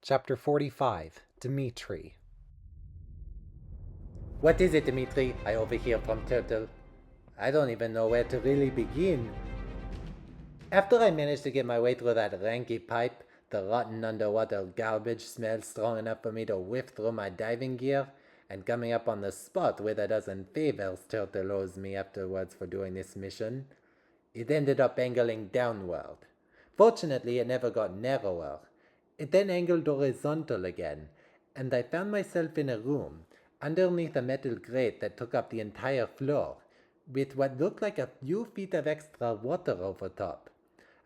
Chapter 45, Dimitri. What is it, Dimitri? I overhear from Turtle. I don't even know where to really begin. After I managed to get my way through that ranky pipe, the rotten underwater garbage smell strong enough for me to whiff through my diving gear, and coming up on the spot with a dozen favors Turtle owes me afterwards for doing this mission, it ended up angling downward. Fortunately, it never got narrower. It then angled horizontal again, and I found myself in a room, underneath a metal grate that took up the entire floor, with what looked like a few feet of extra water over top.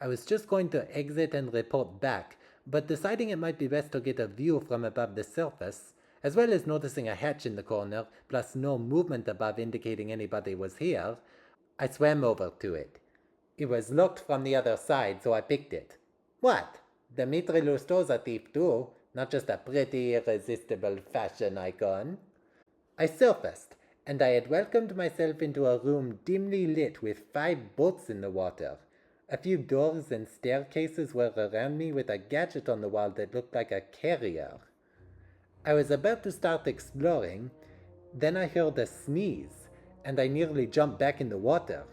I was just going to exit and report back, but deciding it might be best to get a view from above the surface, as well as noticing a hatch in the corner, plus no movement above indicating anybody was here, I swam over to it. It was locked from the other side, so I picked it. What? Dimitri Lousteau's a thief too, not just a pretty, irresistible fashion icon. I surfaced, and I had welcomed myself into a room dimly lit with 5 boats in the water. A few doors and staircases were around me with a gadget on the wall that looked like a carrier. I was about to start exploring, then I heard a sneeze, and I nearly jumped back in the water.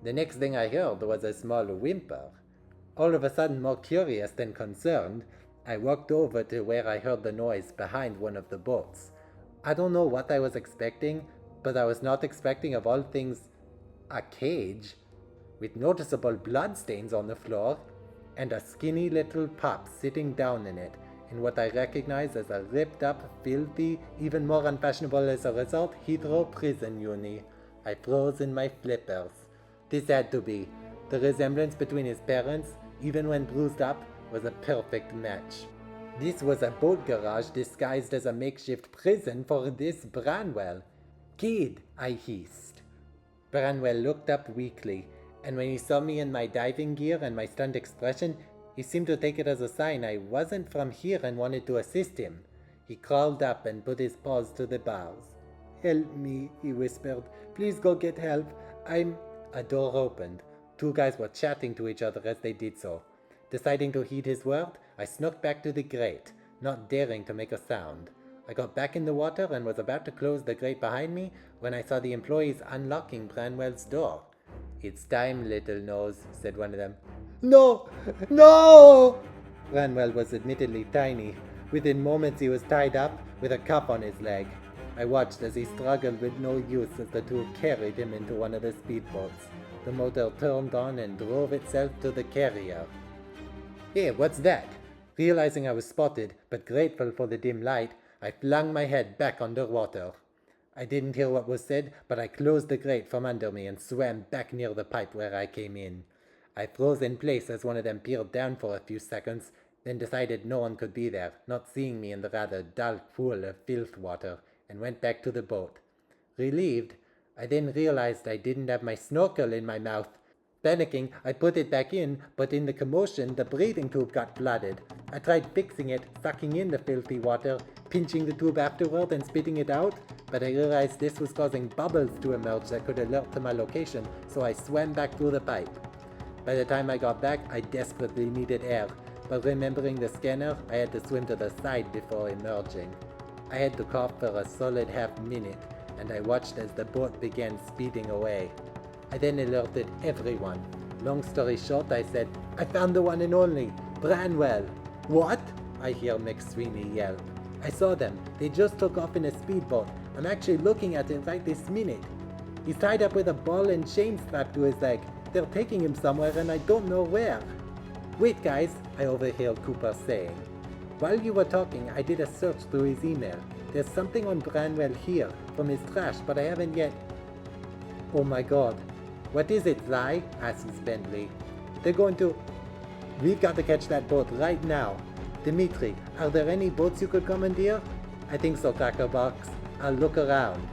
The next thing I heard was a small whimper. All of a sudden, more curious than concerned, I walked over to where I heard the noise behind one of the boats. I don't know what I was expecting, but I was not expecting, of all things, a cage with noticeable bloodstains on the floor and a skinny little pup sitting down in it in what I recognize as a ripped up, filthy, even more unfashionable as a result, Heathrow prison uni. I froze in my flippers. This had to be. The resemblance between his parents, even when bruised up, was a perfect match. This was a boat garage disguised as a makeshift prison for this Branwell. Kid, I hissed. Branwell looked up weakly, and when he saw me in my diving gear and my stunned expression, he seemed to take it as a sign I wasn't from here and wanted to assist him. He crawled up and put his paws to the bars. "Help me," he whispered. "Please go get help. A door opened. 2 guys were chatting to each other as they did so. Deciding to heed his word, I snuck back to the grate, not daring to make a sound. I got back in the water and was about to close the grate behind me when I saw the employees unlocking Branwell's door. "It's time, little nose," said one of them. "No! No!" Branwell was admittedly tiny. Within moments he was tied up with a cuff on his leg. I watched as he struggled with no use as the 2 carried him into one of the speedboats. The motor turned on and drove itself to the carrier. "Hey, what's that?" Realizing I was spotted, but grateful for the dim light, I flung my head back underwater. I didn't hear what was said, but I closed the grate from under me and swam back near the pipe where I came in. I froze in place as one of them peered down for a few seconds, then decided no one could be there, not seeing me in the rather dull pool of filth water, and went back to the boat. Relieved, I then realized I didn't have my snorkel in my mouth. Panicking, I put it back in, but in the commotion, the breathing tube got flooded. I tried fixing it, sucking in the filthy water, pinching the tube afterward and spitting it out, but I realized this was causing bubbles to emerge that could alert to my location, so I swam back through the pipe. By the time I got back, I desperately needed air, but remembering the scanner, I had to swim to the side before emerging. I had to cough for a solid half-minute, and I watched as the boat began speeding away. I then alerted everyone. Long story short, I said, "I found the one and only, Branwell." "What?" I hear McSweeney yell. "I saw them. They just took off in a speedboat. I'm actually looking at it right this minute. He's tied up with a ball and chain strapped to his leg. They're taking him somewhere and I don't know where." "Wait, guys," I overheard Cooper saying. "While you were talking, I did a search through his email. There's something on Branwell here from his trash, but I haven't yet..." "Oh my god. What is it, Zai?" asks Bentley. "They're going to..." "We've got to catch that boat right now. Dimitri, are there any boats you could commandeer?" "I think so, Crackerbox. I'll look around."